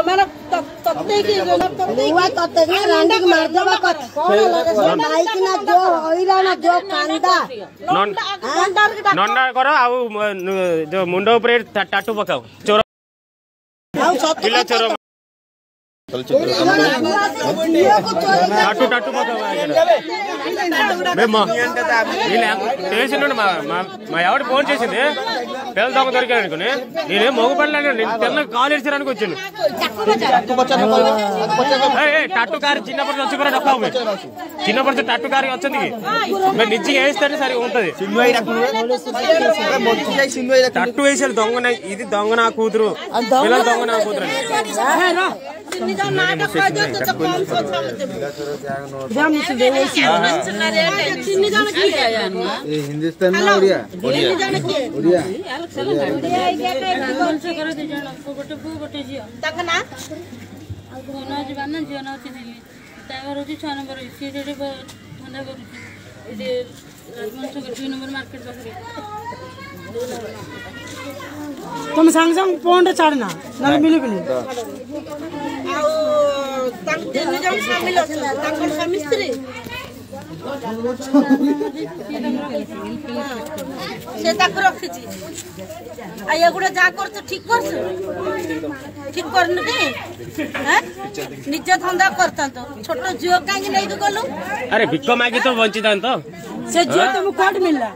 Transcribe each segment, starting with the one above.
माने तत्ते की हुआ तत्ते ना रांडी के मार देबा कत माइक ना जो होइला ना जो कांदा नंडा करो आ जो मुंडो ऊपर टाटू पकाओ चोर किला चोर टाटू टाटू पकाओ మా ఆవిడ ఫోన్ చేసింది పిల్లలు దొంగ దొరికారనుకుని నేనే మోగపడలేను తిన్న కాలు ఇచ్చారనుకు వచ్చాను టట్టు కారు చిన్నప్పటి వచ్చి కూడా డబ్బా చిన్నప్పటి టట్టు కారు వచ్చింది మీరు నిజంగా వేస్తేనే సరిగా ఉంటది టట్టు వేసారు దొంగ ఇది దొంగ నా కూతురు పిల్లలు దొంగ నా కూతురు हिंदुस्तान ना ओडिया ओडिया ओडिया तुम संग संग फोन छाड़ना ना मिली मिली से रखी गुड़ा जा कर ठीक कर ठीक कर निज धंदा करता छोट झील कहीं नहीं गलु अरे भिक्क मागी तो वंचित तो से झील तुम कोट मिलला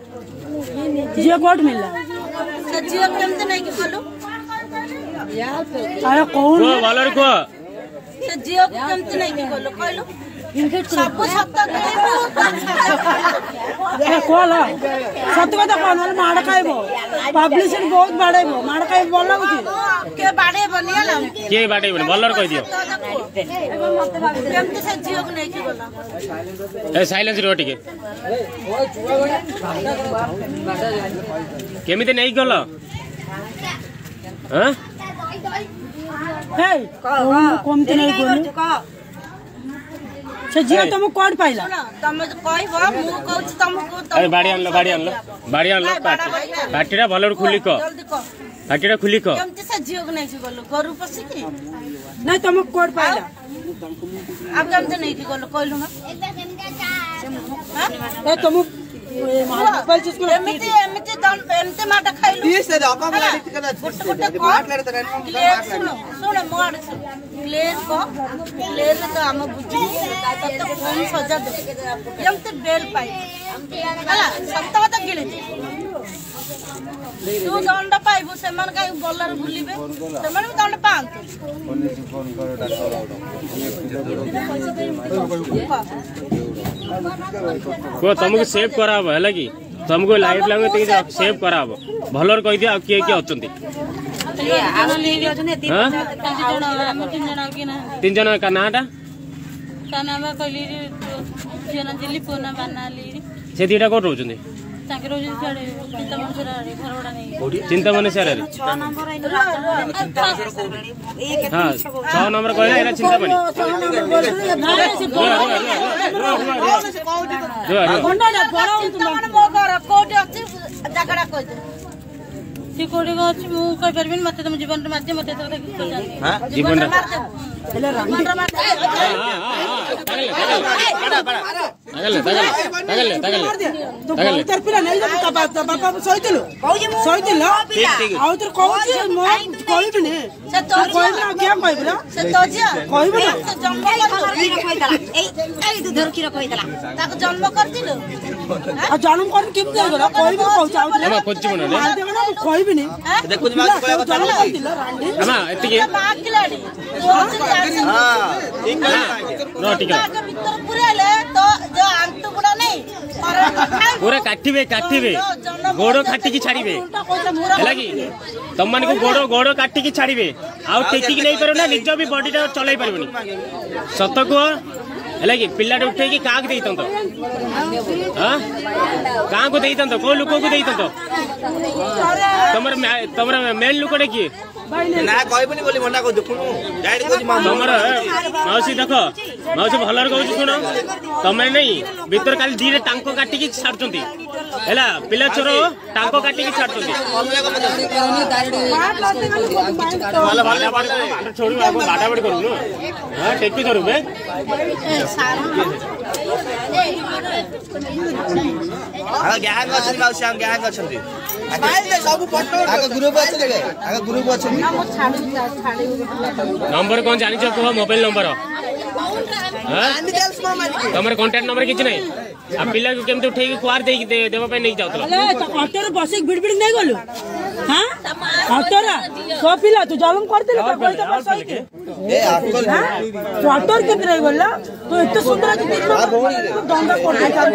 झील कोट मिलला से झील केमते नहीं गलु अरे कौन वालर को से झील केमते नहीं गलु कहलु सब सत्ता कहला सत्य कथा कहना माड़ खाइबो पब्लिसिटी बहुत बाड़ेबो माड़ खाइ बोल लागुची के बाड़ेबो नियला के बाड़ेबो बल्लर कह दियो केमते से जियो को नहीं की बोला ए साइलेंस रो टिके केमिते नहीं गलो हां हे कोमते नहीं बोलू से जियो तुम कोड पाइला तुम कहबो मु कहू तुमको अरे बाड़ी आनलो बाटीरा भलर खुली को बाटीरा खुली को केमते से जियो को नहीं गलो गरु पसी की नहीं तुम कोड पाइला अब केमते नहीं की गलो कहलु ना ए तुम मोबाइल चीज को एमती एमती दन एमती माटा खाइलु ये से दका गाड़ी टिकला गुट काट ले त सुनो सुनो मोड क्लियर तो हम बुझी तो फोन सजा दे एमती बेल पाई हला सत्ता तो गिले तू दंड पाइबो से मन काई बल्लर भूलिबे से मन दंड पांत फोन करो को तुमको सेव कराब है कि तुमको लाइफ लॉन्ग सेव कराब भलर कह दिया किए किए अच्छे तीन जन का नाटा से दीटा कौन रोचे चिंतामणि सारे हाँ 6 नंबर कहला चिंतामणि मत जीवन जन्म कर जन्म कर पूरा काटिबे गोड़ काटी की छाड़िबे तुम मान को गोड़ काटी की छाड़िबे आउ टेकी नहीं पारो ना निज भी बॉडी टा चलाई पारबनी सत को है कि पिलाटे उठे कि क्या देता क्या को देता को लोक को देता तुम मेन लोकटे किए ना कहबनी बोली मना को देखु डायरेक्ट को तुमर मौसी देख मौसी भलर कहू शुण तुम नहीं भीतर काली दी टांको काटिकी छाड़ुंट ହେଲା ପିଲା ଚୋର ଟାଙ୍କ କାଟିକି ଛାଡୁଛନ୍ତି ବାଡାବାଡି କରୁନୁ ଟେକି ଧରୁ ବେ ଗ୍ୟାଙ୍ଗ ଅଛନ୍ତି ମାଉସୀ ଆମ ଗ୍ୟାଙ୍ଗ ଅଛନ୍ତି नंबर कौन जानी कह मोबाइल नंबर तुम कांटेक्ट नंबर किसी नहीं आ पिला को केमते उठे कुआर दे देबा पे नहीं जाउतला ऑटो रे बसिक बिड़बिड़ नहीं गलु हां ऑटो रा सो पिला तू जालम करते ले पैसा पैसा के ए ऑटो के नहीं गला तो इतना सुंदर दंगा कर